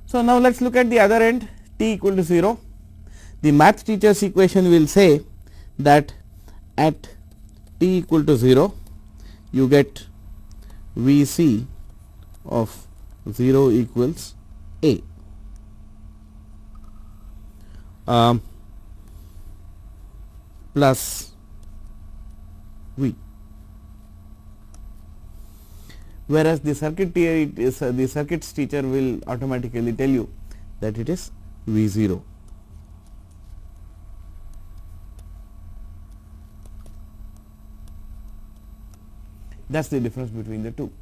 So, now let us look at the other end, t equal to 0. The math teacher's equation will say that at t equal to 0 you get V c of 0 equals A. Plus V, whereas the circuit the circuits teacher will automatically tell you that it is V 0. That is the difference between the two.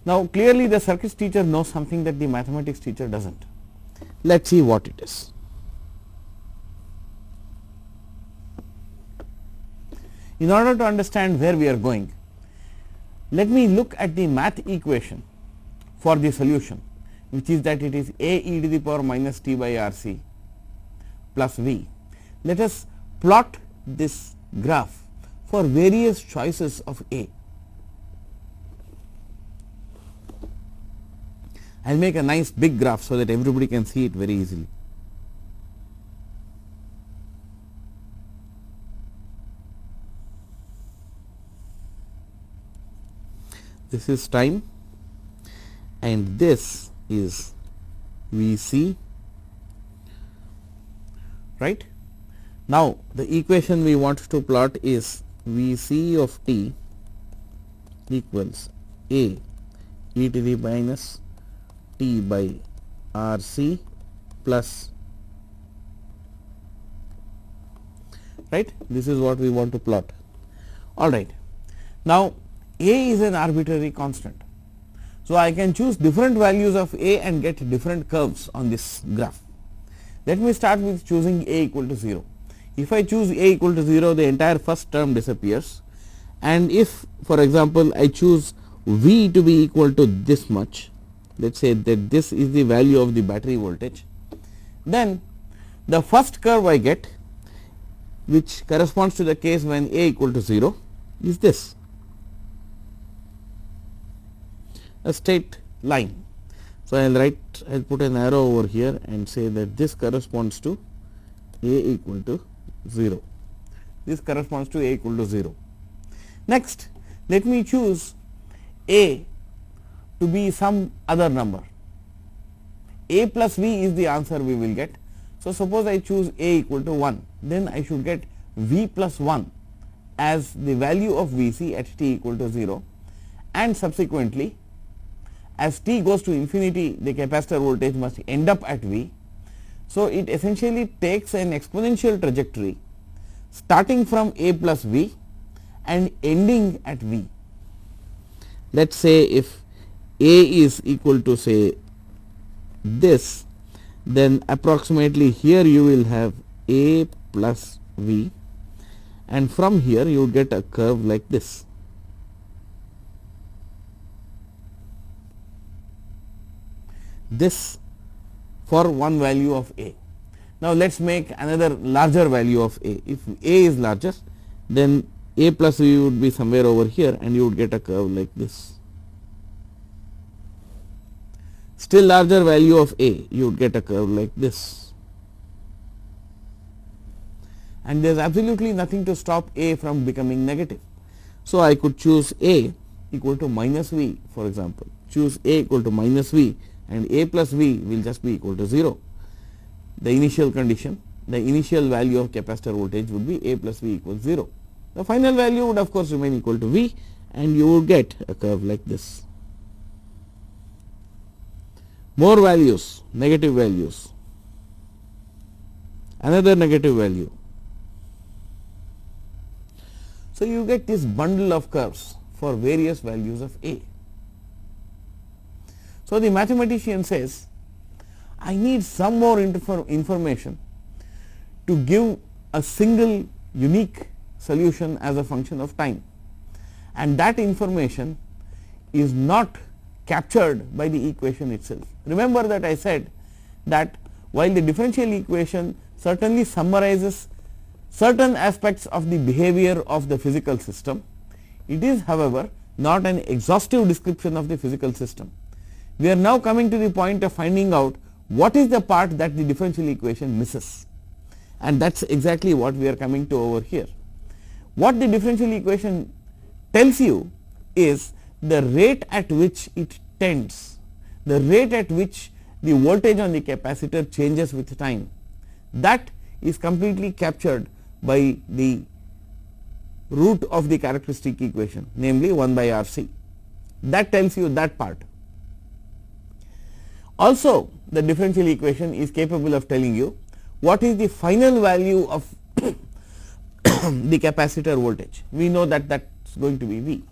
Now, clearly the circuits teacher knows something that the mathematics teacher does not. Let us see what it is. In order to understand where we are going, let me look at the math equation for the solution, which is that it is A e to the power minus t by R c plus V. Let us plot this graph for various choices of A. I will make a nice big graph so that everybody can see it very easily. This is time and this is V c, right. Now, the equation we want to plot is V c of t equals A e to the minus t by R c plus, right. This is what we want to plot. All right. Now, A is an arbitrary constant. So, I can choose different values of A and get different curves on this graph. Let me start with choosing A equal to 0. If I choose A equal to 0, the entire first term disappears, and if for example, I choose V to be equal to this much, let us say that this is the value of the battery voltage, then the first curve I get, which corresponds to the case when A equal to 0, is this, a straight line. So, I will put an arrow over here and say that this corresponds to A equal to 0. This corresponds to A equal to 0. Next, let me choose A to be some other number. A plus V is the answer we will get. So, suppose I choose A equal to 1, then I should get V plus 1 as the value of V c at t equal to 0, and subsequently as t goes to infinity, the capacitor voltage must end up at V. So, it essentially takes an exponential trajectory starting from A plus V and ending at V. Let us say if A is equal to say this, then approximately here you will have A plus V, and from here you would get a curve like this. This for one value of A. Now, let us make another larger value of A. If A is larger, then A plus V would be somewhere over here and you would get a curve like this. Still larger value of A, you would get a curve like this. And there is absolutely nothing to stop A from becoming negative. So, I could choose A equal to minus V, for example, choose A equal to minus V, and A plus V will just be equal to 0. The initial condition, the initial value of capacitor voltage would be A plus V equals 0. The final value would of course remain equal to V, and you would get a curve like this. More values, negative values, another negative value. So, you get this bundle of curves for various values of A. So, the mathematician says, I need some more information to give a single unique solution as a function of time, and that information is not captured by the equation itself. Remember that I said that while the differential equation certainly summarizes certain aspects of the behavior of the physical system, it is however not an exhaustive description of the physical system. We are now coming to the point of finding out what is the part that the differential equation misses, and that is exactly what we are coming to over here. What the differential equation tells you is the rate at which it tends, the rate at which the voltage on the capacitor changes with time. That is completely captured by the root of the characteristic equation, namely 1 by RC. That tells you that part. Also, the differential equation is capable of telling you what is the final value of the capacitor voltage. We know that that is going to be V.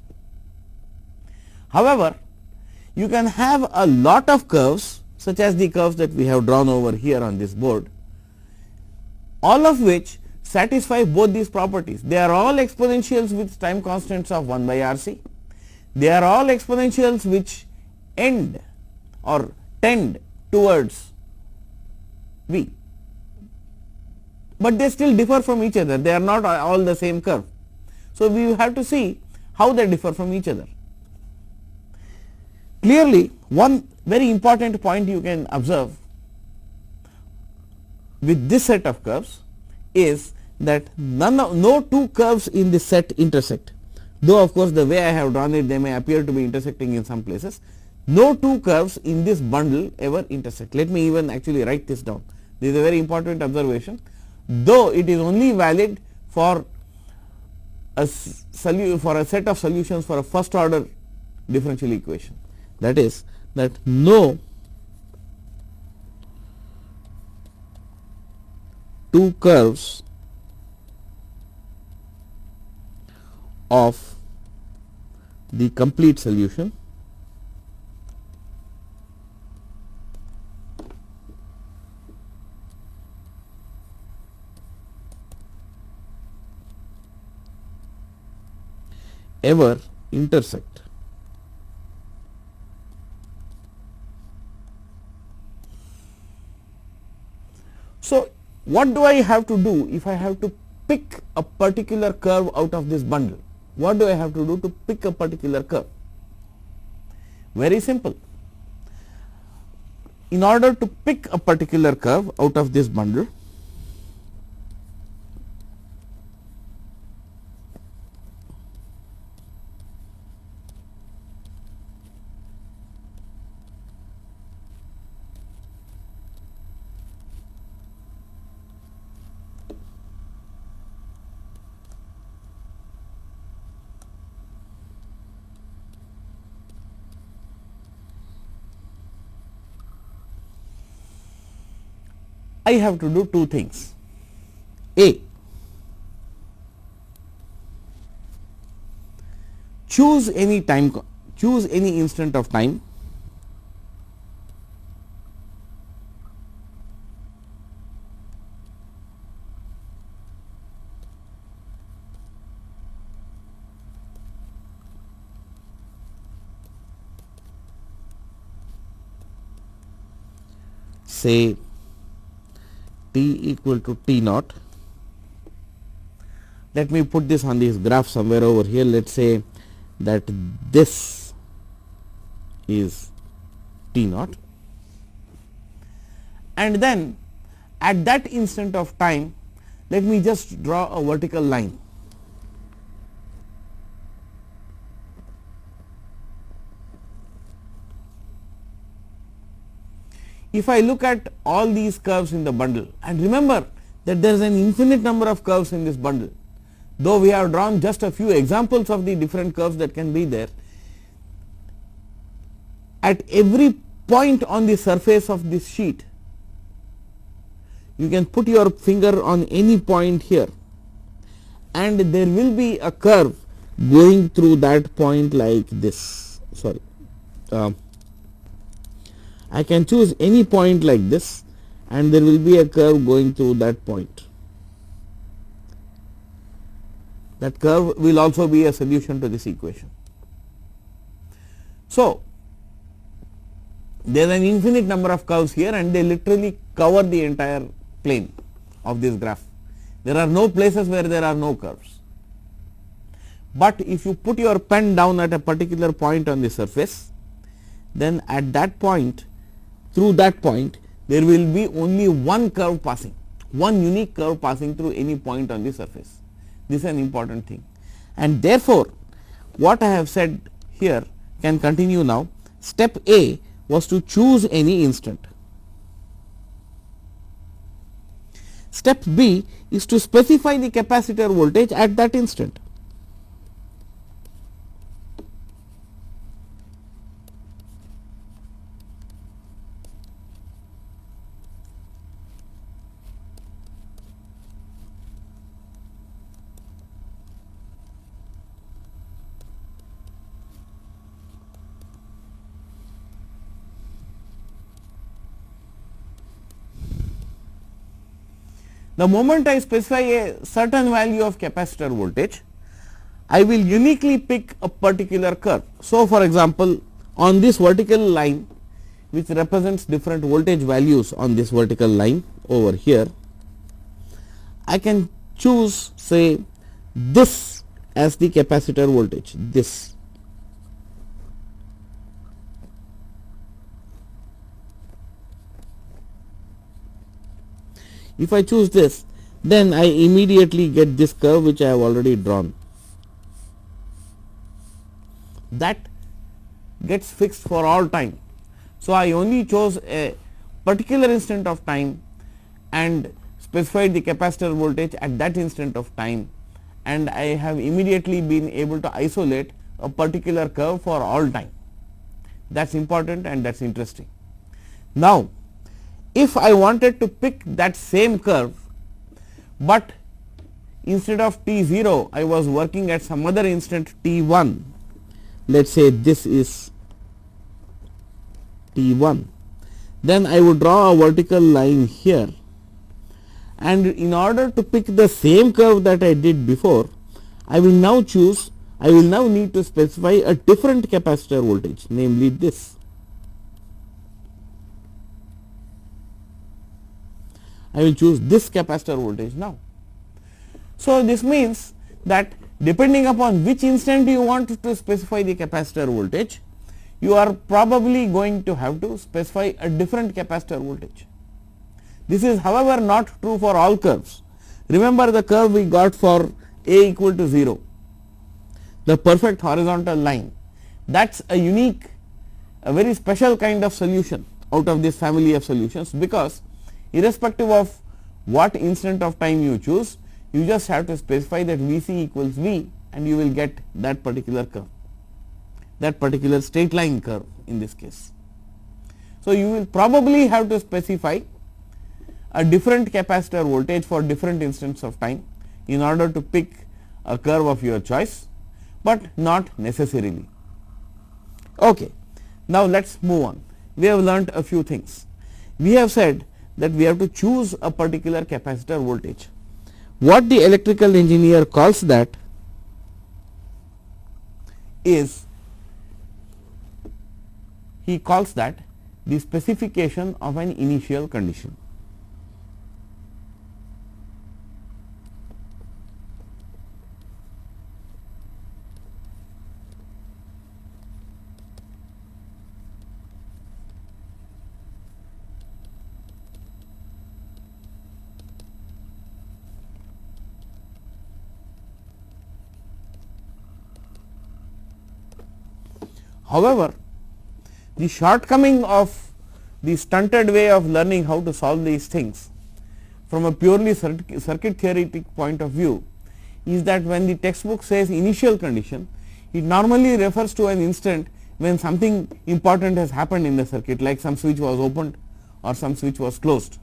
However, you can have a lot of curves, such as the curves that we have drawn over here on this board, all of which satisfy both these properties. They are all exponentials with time constants of 1 by RC. They are all exponentials which end or tend towards V, but they still differ from each other. They are not all the same curve. So, we have to see how they differ from each other. Clearly, one very important point you can observe with this set of curves is that no two curves in this set intersect, though of course the way I have drawn it, they may appear to be intersecting in some places. No two curves in this bundle ever intersect. Let me even actually write this down. This is a very important observation, though it is only valid for a set of solutions for a first order differential equation. That is, that no two curves of the complete solution ever intersect. So, what do I have to do if I have to pick a particular curve out of this bundle? What do I have to do to pick a particular curve? Very simple. In order to pick a particular curve out of this bundle, I have to do two things. A, choose any instant of time say t equal to t naught. Let me put this on this graph somewhere over here. Let us say that this is t naught, and then at that instant of time let me just draw a vertical line. If I look at all these curves in the bundle, and remember that there is an infinite number of curves in this bundle, though we have drawn just a few examples of the different curves that can be there, at every point on the surface of this sheet you can put your finger on any point here and there will be a curve going through that point like this. Sorry, I can choose any point like this and there will be a curve going through that point. That curve will also be a solution to this equation. So, there is an infinite number of curves here and they literally cover the entire plane of this graph. There are no places where there are no curves. But if you put your pen down at a particular point on the surface, then at that point, through that point, there will be only one curve passing, one unique curve passing through any point on the surface. This is an important thing, and therefore, what I have said here can continue now. Step A was to choose any instant. Step B is to specify the capacitor voltage at that instant. The moment I specify a certain value of capacitor voltage, I will uniquely pick a particular curve. So, for example, on this vertical line which represents different voltage values on this vertical line over here, I can choose, say, this as the capacitor voltage, this. If I choose this, then I immediately get this curve which I have already drawn. That gets fixed for all time. So, I only chose a particular instant of time and specified the capacitor voltage at that instant of time, and I have immediately been able to isolate a particular curve for all time. That is important and that is interesting. Now, if I wanted to pick that same curve, but instead of t0 I was working at some other instant t1, let us say this is t1, then I would draw a vertical line here, and in order to pick the same curve that I did before, I will now need to specify a different capacitor voltage, namely this. I will choose this capacitor voltage now. So, this means that depending upon which instant you want to specify the capacitor voltage, you are probably going to have to specify a different capacitor voltage. This is, however, not true for all curves. Remember the curve we got for A equal to 0, the perfect horizontal line. That is a unique, a very special kind of solution out of this family of solutions, because irrespective of what instant of time you choose, you just have to specify that Vc equals V and you will get that particular curve, that particular straight line curve in this case. So, you will probably have to specify a different capacitor voltage for different instants of time in order to pick a curve of your choice, but not necessarily. Okay. Now, let us move on. We have learnt a few things. We have said that we have to choose a particular capacitor voltage. What the electrical engineer calls that is, he calls that the specification of an initial condition. However, the shortcoming of the stunted way of learning how to solve these things from a purely circuit theoretic point of view is that when the textbook says initial condition, it normally refers to an instant when something important has happened in the circuit, like some switch was opened or some switch was closed.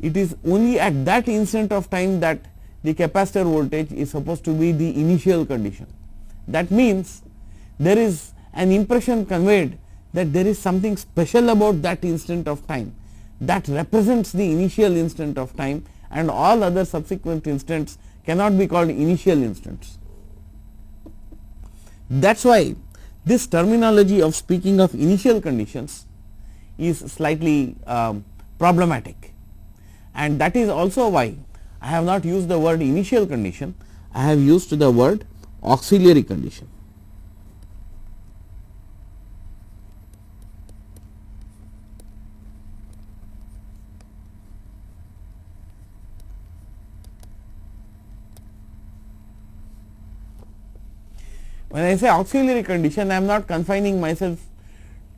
It is only at that instant of time that the capacitor voltage is supposed to be the initial condition. That means there is an impression conveyed that there is something special about that instant of time that represents the initial instant of time, and all other subsequent instants cannot be called initial instants. That is why this terminology of speaking of initial conditions is slightly problematic, and that is also why I have not used the word initial condition, I have used the word auxiliary condition. When I say auxiliary condition, I am not confining myself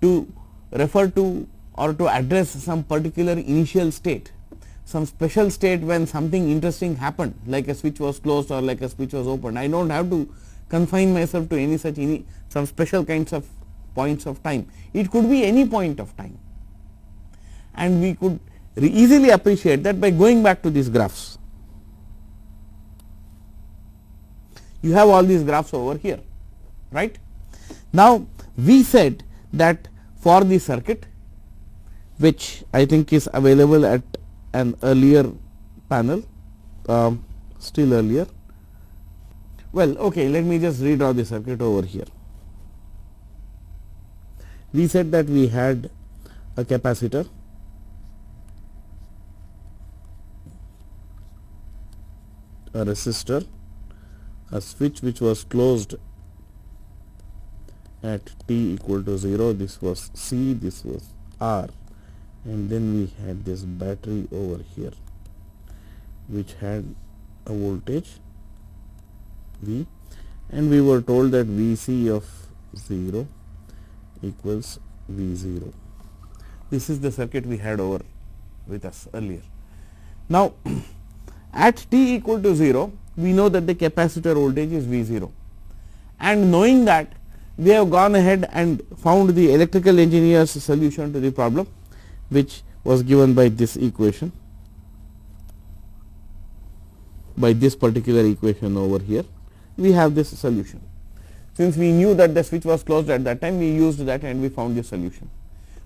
to refer to or to address some particular initial state, some special state when something interesting happened, like a switch was closed or like a switch was opened. I do not have to confine myself to any such some special kinds of points of time. It could be any point of time, and we could easily appreciate that by going back to these graphs. You have all these graphs over here, right? Now, we said that for the circuit, which I think is available at an earlier panel, still earlier. Well, okay, let me just redraw the circuit over here. We said that we had a capacitor, a resistor, a switch which was closed at t equal to 0, this was C, this was R, and then we had this battery over here which had a voltage V, and we were told that Vc of 0 equals V0. This is the circuit we had over with us earlier. Now, at t equal to 0, we know that the capacitor voltage is V0, and knowing that, we have gone ahead and found the electrical engineer's solution to the problem, which was given by this equation, by this particular equation over here. We have this solution. Since we knew that the switch was closed at that time, we used that and we found the solution.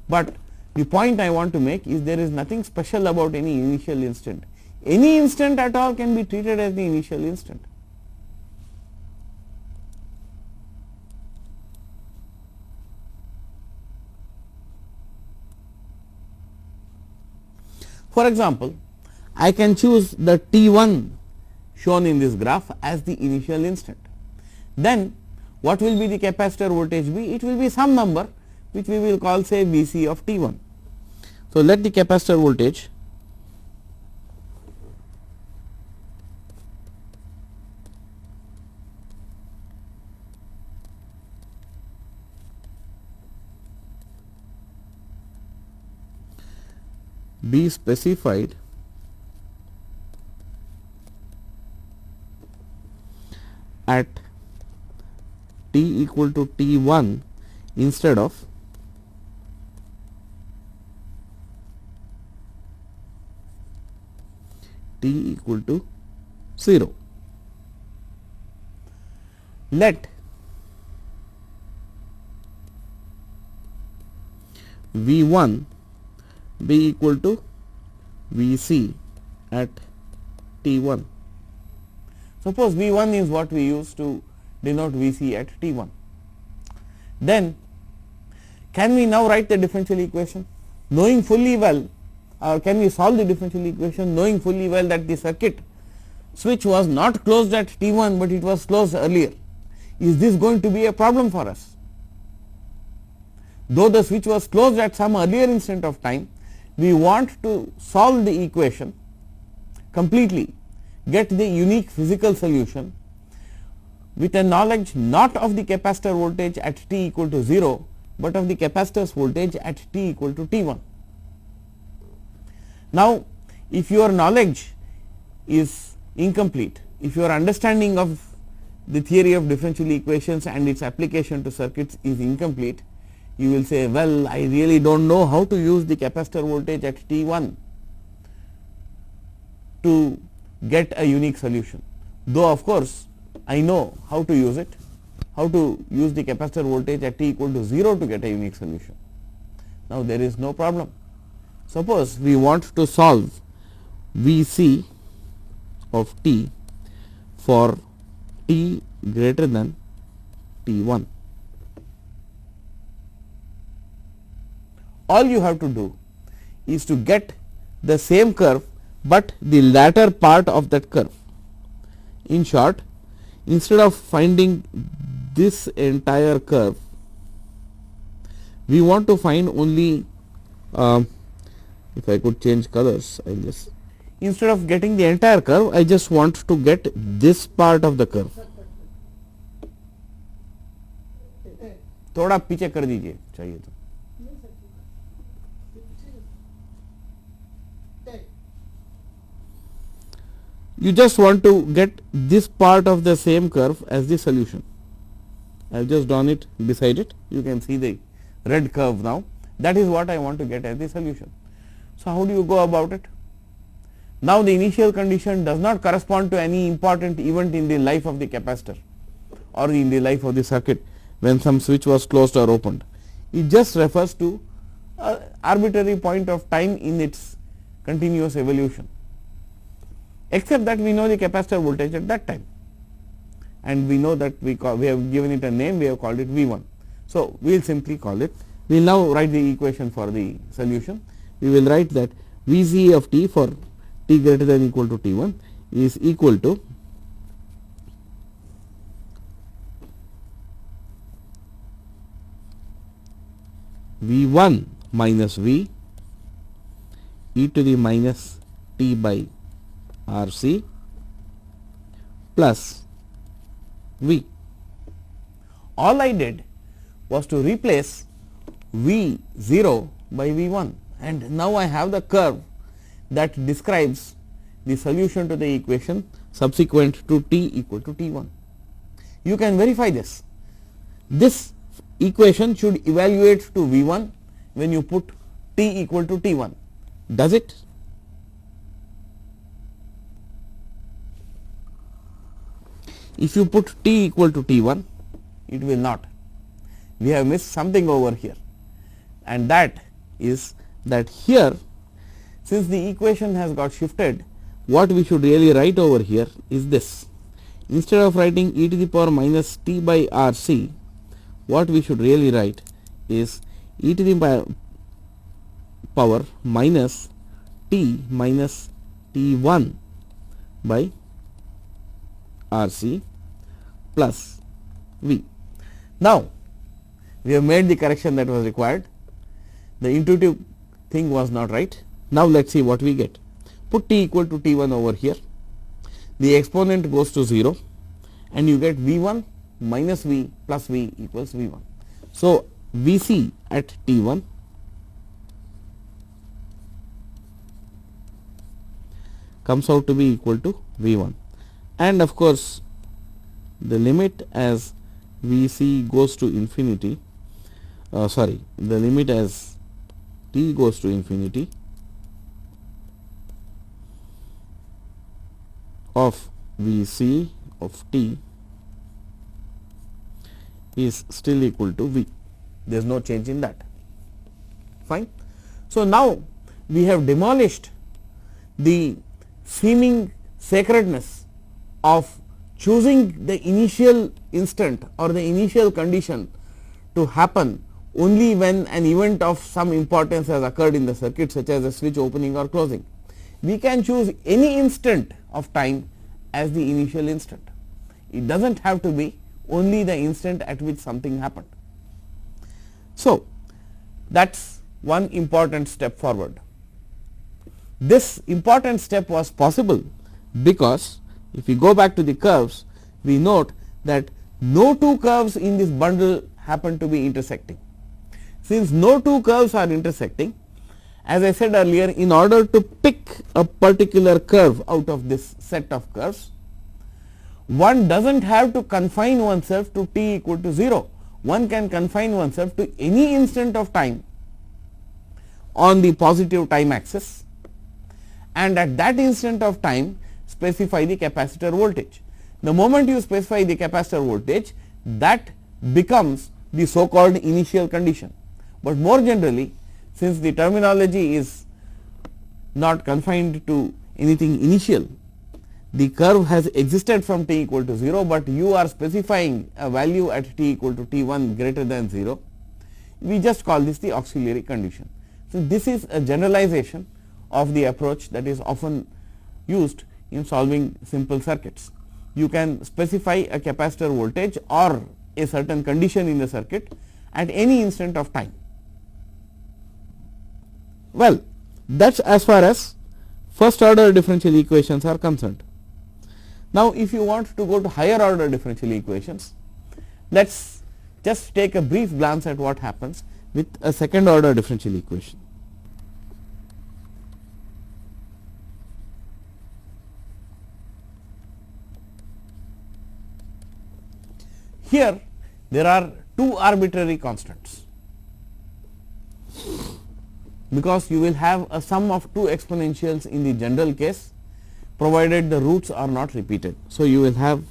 But the point I want to make is there is nothing special about any initial instant. Any instant at all can be treated as the initial instant. For example, I can choose the t1 shown in this graph as the initial instant. Then what will be the capacitor voltage be? It will be some number which we will call, say, Vc of t1. So, let the capacitor voltage be specified at t equal to t1 instead of t equal to 0. Let V1 be equal to Vc at t1. Suppose V1 is what we use to denote Vc at t1. Then can we now write the differential equation knowing fully well, or can we solve the differential equation knowing fully well that the circuit switch was not closed at t1 but it was closed earlier? Is this going to be a problem for us? Though the switch was closed at some earlier instant of time, we want to solve the equation completely, get the unique physical solution with a knowledge not of the capacitor voltage at t equal to 0, but of the capacitor's voltage at t equal to t1. Now, if your knowledge is incomplete, if your understanding of the theory of differential equations and its application to circuits is incomplete, you will say, well, I really do not know how to use the capacitor voltage at t1 to get a unique solution, though of course I know how to use it, how to use the capacitor voltage at t equal to 0 to get a unique solution. Now, there is no problem. Suppose we want to solve Vc of t for t greater than t1. All you have to do is to get the same curve, but the latter part of that curve. In short, instead of finding this entire curve, we want to find only, if I could change colors, I just, instead of getting the entire curve, I just want to get this part of the curve. थोड़ा पीछे कर दीजिए चाहिए तो. You just want to get this part of the same curve as the solution. I have just drawn it beside it. You can see the red curve now. That is what I want to get as the solution. So, how do you go about it? Now, the initial condition does not correspond to any important event in the life of the capacitor or in the life of the circuit when some switch was closed or opened. It just refers to an arbitrary point of time in its continuous evolution, except that we know the capacitor voltage at that time, and we know that we have given it a name, we have called it V1. So, we will simply call it, we will now write the equation for the solution. We will write that Vc of t for t greater than or equal to t1 is equal to V1 minus V e to the minus t by RC plus V. All I did was to replace V0 by V1, and now I have the curve that describes the solution to the equation subsequent to t equal to t1. You can verify this. This equation should evaluate to V1 when you put t equal to t1. Does it? If you put t equal to t1, it will not. We have missed something over here, and that is that here, since the equation has got shifted, what we should really write over here is this. Instead of writing e to the power minus t by RC, what we should really write is e to the power minus t minus t1 by RC plus V. Now, we have made the correction that was required. The intuitive thing was not right. Now, let us see what we get. Put t equal to t1 over here. The exponent goes to 0 and you get V1 minus V plus V equals V1. So, Vc at t1 comes out to be equal to V1, and of course, the limit as Vc goes to infinity, the limit as t goes to infinity of Vc of t is still equal to V. There is no change in that. Fine. So, now we have demolished the seeming sacredness of choosing the initial instant or the initial condition to happen only when an event of some importance has occurred in the circuit, such as a switch opening or closing. We can choose any instant of time as the initial instant. It does not have to be only the instant at which something happened. So, that is one important step forward. This important step was possible because if we go back to the curves, we note that no two curves in this bundle happen to be intersecting. Since no two curves are intersecting, as I said earlier, in order to pick a particular curve out of this set of curves, one does not have to confine oneself to t equal to 0. One can confine oneself to any instant of time on the positive time axis, and at that instant of time specify the capacitor voltage. The moment you specify the capacitor voltage, that becomes the so called initial condition. But more generally, since the terminology is not confined to anything initial, the curve has existed from t equal to 0, but you are specifying a value at t equal to t1 greater than 0. We just call this the auxiliary condition. So, this is a generalization of the approach that is often used in solving simple circuits. You can specify a capacitor voltage or a certain condition in the circuit at any instant of time. Well, that is as far as first order differential equations are concerned. Now, if you want to go to higher order differential equations, let us just take a brief glance at what happens with a second order differential equation. Here there are two arbitrary constants, because you will have a sum of two exponentials in the general case, provided the roots are not repeated. So, you will have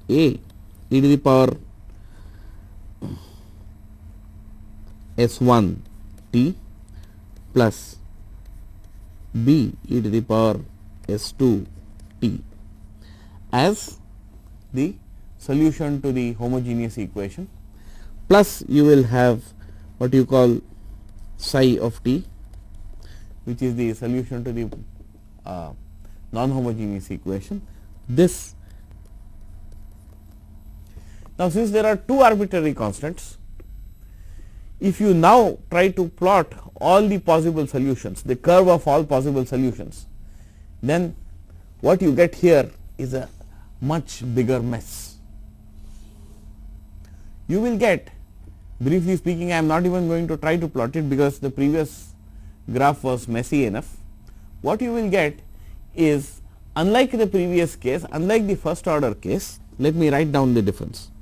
a e to the power s1 t plus b e to the power s2 t as the solution to the homogeneous equation, plus you will have what you call psi of t, which is the solution to the non-homogeneous equation. This now, since there are two arbitrary constants, if you now try to plot all the possible solutions, the curve of all possible solutions, then what you get here is a much bigger mess. You will get, briefly speaking, I am not even going to try to plot it because the previous graph was messy enough. What you will get is, unlike the previous case, unlike the first order case, let me write down the difference.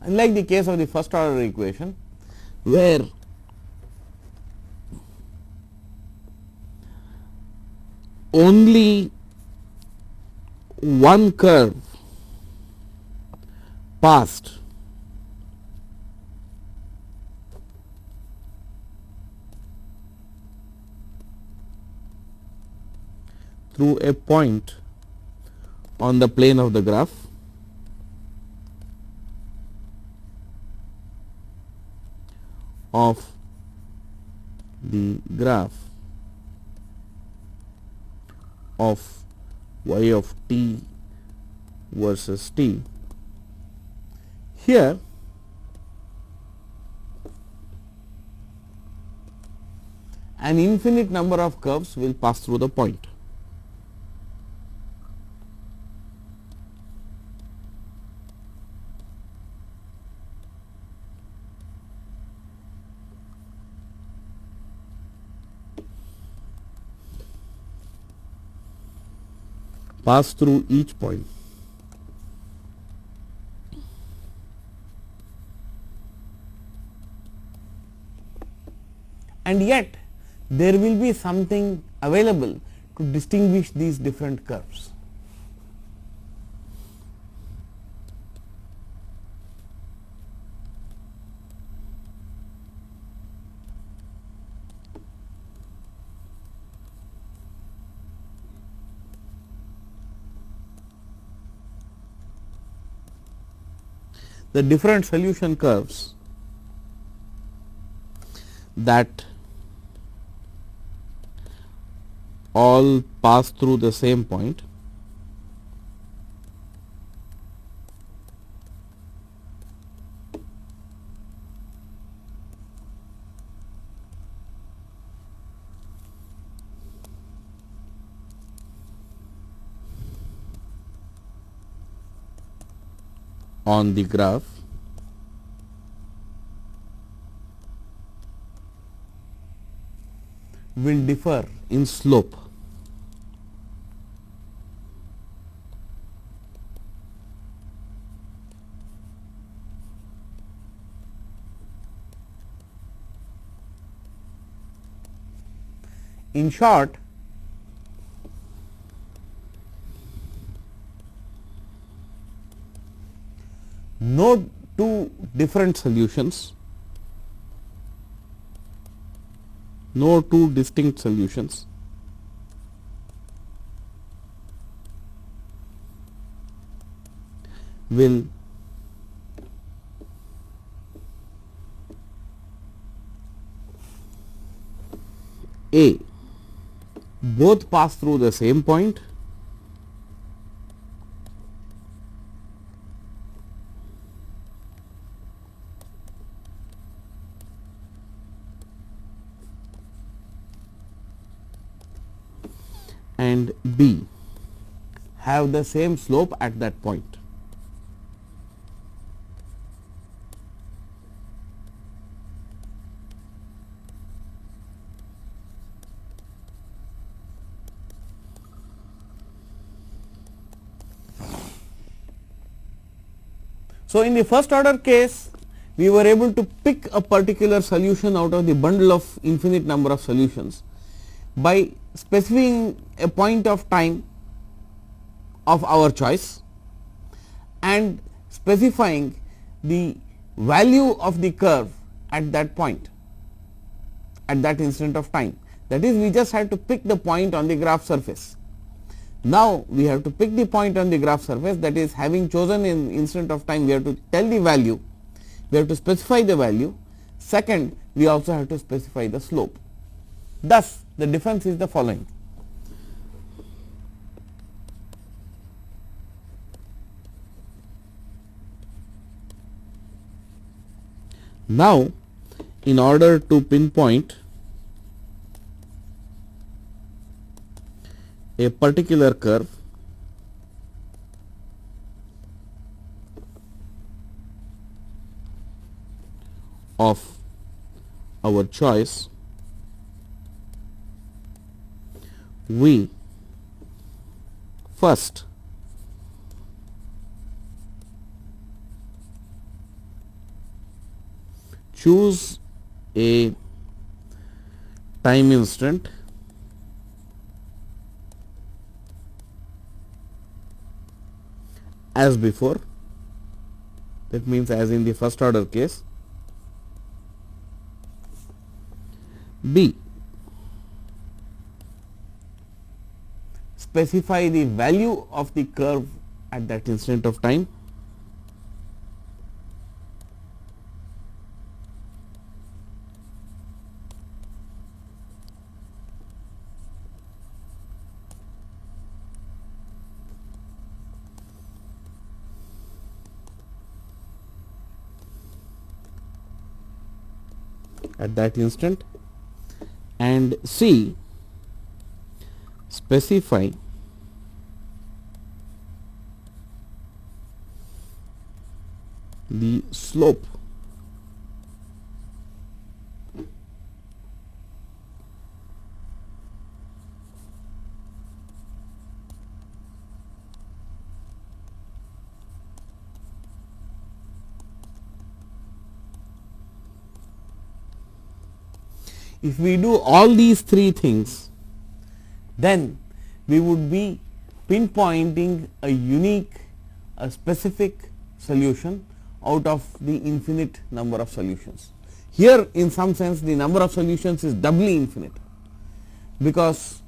Unlike the case of the first order equation, where only one curve passed through a point on the plane of the graph, of the graph of y of t versus t. Here an infinite number of curves will pass through the point. Pass through each point. And yet there will be something available to distinguish these different curves. The different solution curves that all pass through the same point on the graph will differ in slope. In short, no two different solutions, no two distinct solutions will both pass through the same point have the same slope at that point. So, in the first order case, we were able to pick a particular solution out of the bundle of infinite number of solutions by specifying a point of time of our choice and specifying the value of the curve at that point, at that instant of time. That is, we just had to pick the point on the graph surface. Now, we have to pick the point on the graph surface, that is, having chosen an instant of time, we have to tell the value, we have to specify the value. Second, we also have to specify the slope. Thus, the difference is the following. Now, in order to pinpoint a particular curve of our choice, we first choose a time instant as before, that means as in the first order case. B, specify the value of the curve at that instant of time. At that instant, and C, specify the slope If we do all these three things, then we would be pinpointing a unique, a specific solution out of the infinite number of solutions. Here, in some sense, the number of solutions is doubly infinite, because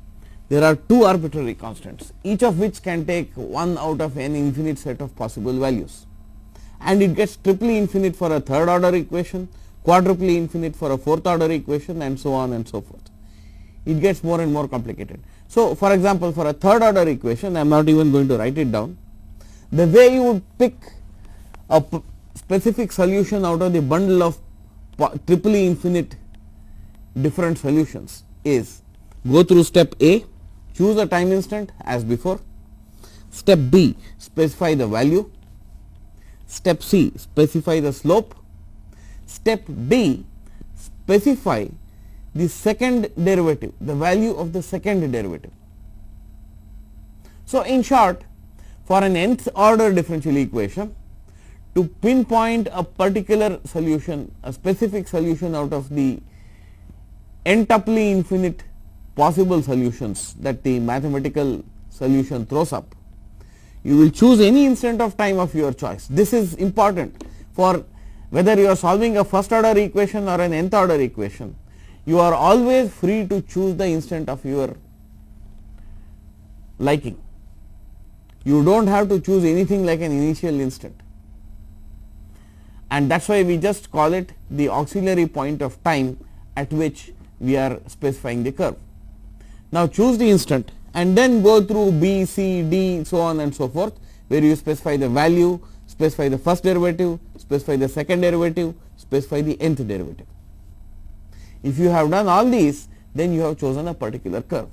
there are two arbitrary constants, each of which can take one out of an infinite set of possible values, and it gets triply infinite for a third order equation, quadruply infinite for a fourth order equation, and so on and so forth. It gets more and more complicated. So, for example, for a third order equation, I am not even going to write it down. The way you would pick a specific solution out of the bundle of triply infinite different solutions is go through step A, choose a time instant as before. Step B, specify the value. Step C, specify the slope. Step D, specify the second derivative, the value of the second derivative. So, in short, for an nth order differential equation, to pinpoint a particular solution, a specific solution out of the n-tuply infinite possible solutions that the mathematical solution throws up, you will choose any instant of time of your choice. This is important for whether you are solving a first order equation or an nth order equation. You are always free to choose the instant of your liking. You do not have to choose anything like an initial instant, and that is why we just call it the auxiliary point of time at which we are specifying the curve. Now, choose the instant and then go through B, C, D, so on and so forth, where you specify the value, specify the first derivative, specify the second derivative, specify the nth derivative. If you have done all these, then you have chosen a particular curve.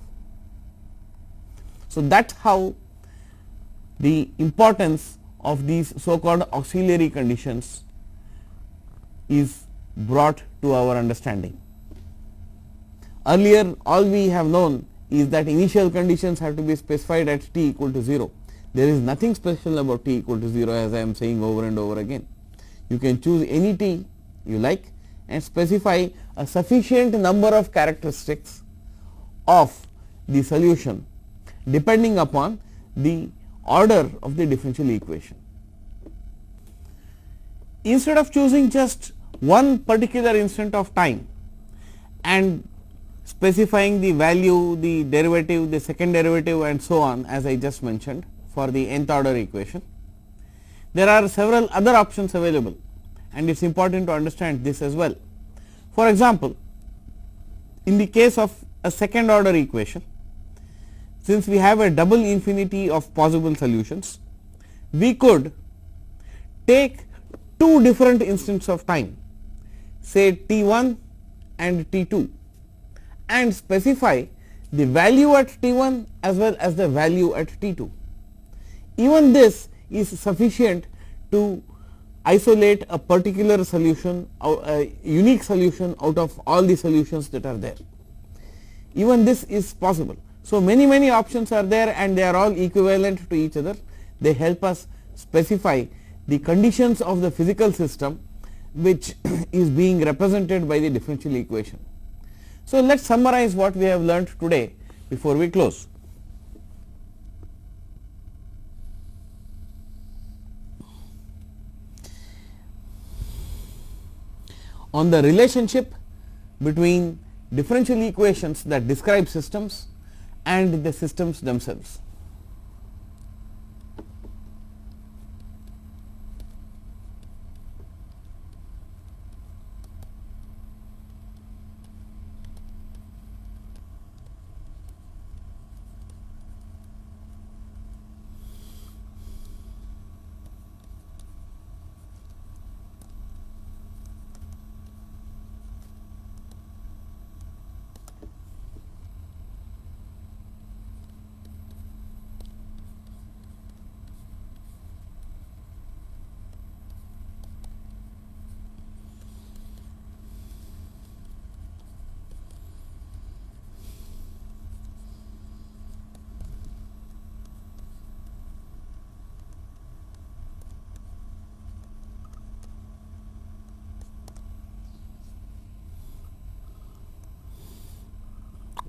So, that is how the importance of these so called auxiliary conditions is brought to our understanding. Earlier all we have known is that initial conditions have to be specified at t equal to 0. There is nothing special about t equal to 0, as I am saying over and over again. You can choose any t you like and specify a sufficient number of characteristics of the solution depending upon the order of the differential equation. Instead of choosing just one particular instant of time and specifying the value, the derivative, the second derivative and so on, as I just mentioned for the nth order equation, there are several other options available, and it is important to understand this as well. For example, in the case of a second order equation, since we have a double infinity of possible solutions, we could take two different instants of time, say t1 and t2, and specify the value at t1 as well as the value at t2. Even this is sufficient to isolate a particular solution, a unique solution out of all the solutions that are there. Even this is possible. So, many options are there and they are all equivalent to each other. They help us specify the conditions of the physical system which is being represented by the differential equation. So, let us summarize what we have learnt today before we close. On the relationship between differential equations that describe systems and the systems themselves.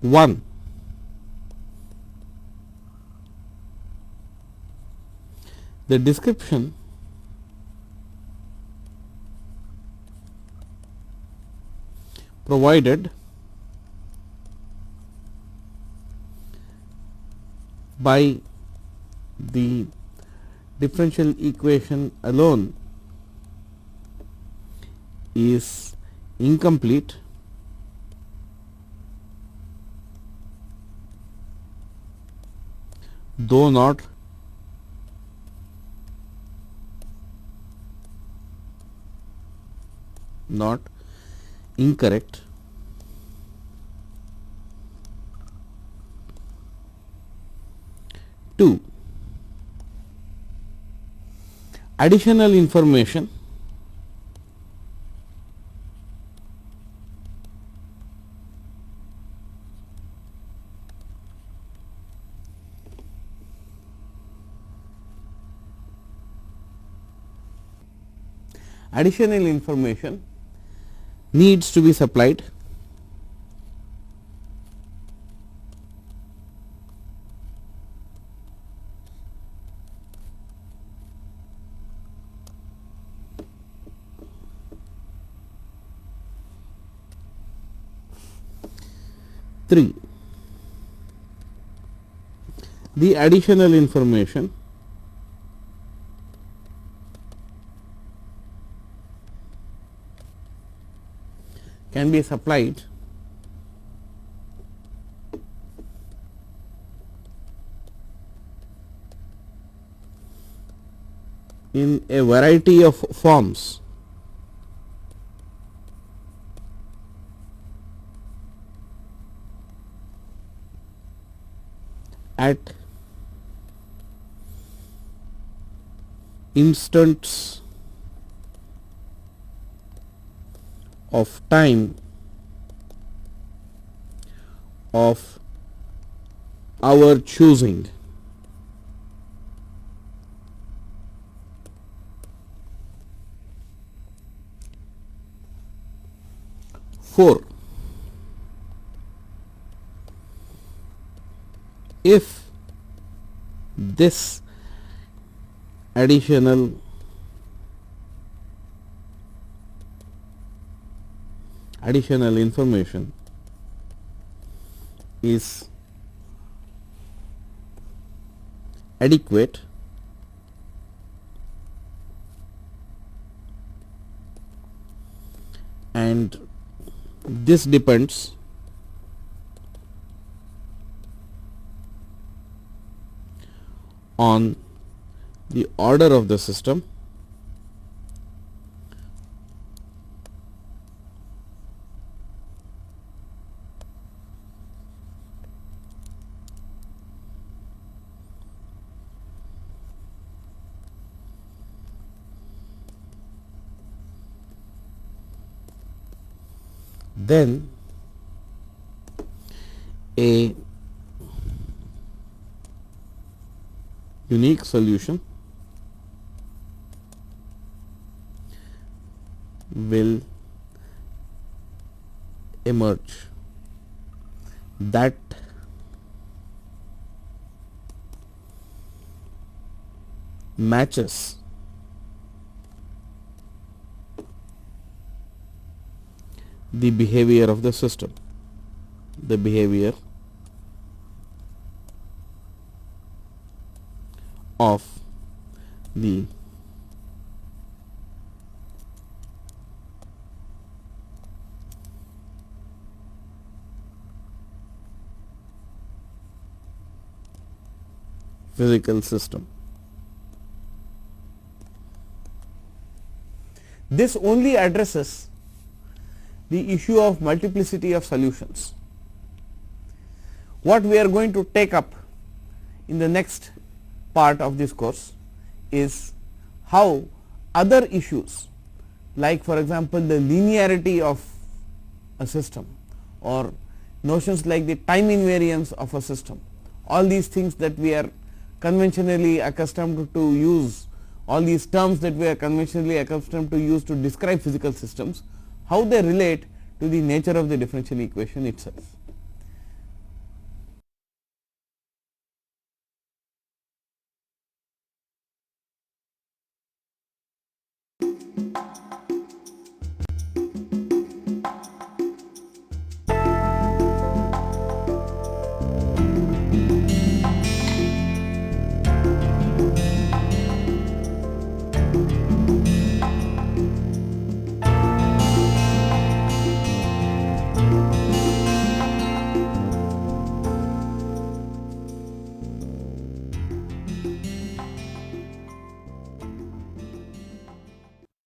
One, the description provided by the differential equation alone is incomplete though not incorrect. Two, additional information needs to be supplied Three, the additional information can be supplied in a variety of forms. At instants of time of our choosing. Four, if this additional information is adequate, and this depends on the order of the system, then a unique solution will emerge that matches the behavior of the system, the behavior of the physical system. This only addresses the issue of multiplicity of solutions. What we are going to take up in the next part of this course is how other issues, like for example the linearity of a system or notions like the time invariance of a system, all these things that we are conventionally accustomed to use, all these terms that we are conventionally accustomed to use to describe physical systems, how they relate to the nature of the differential equation itself.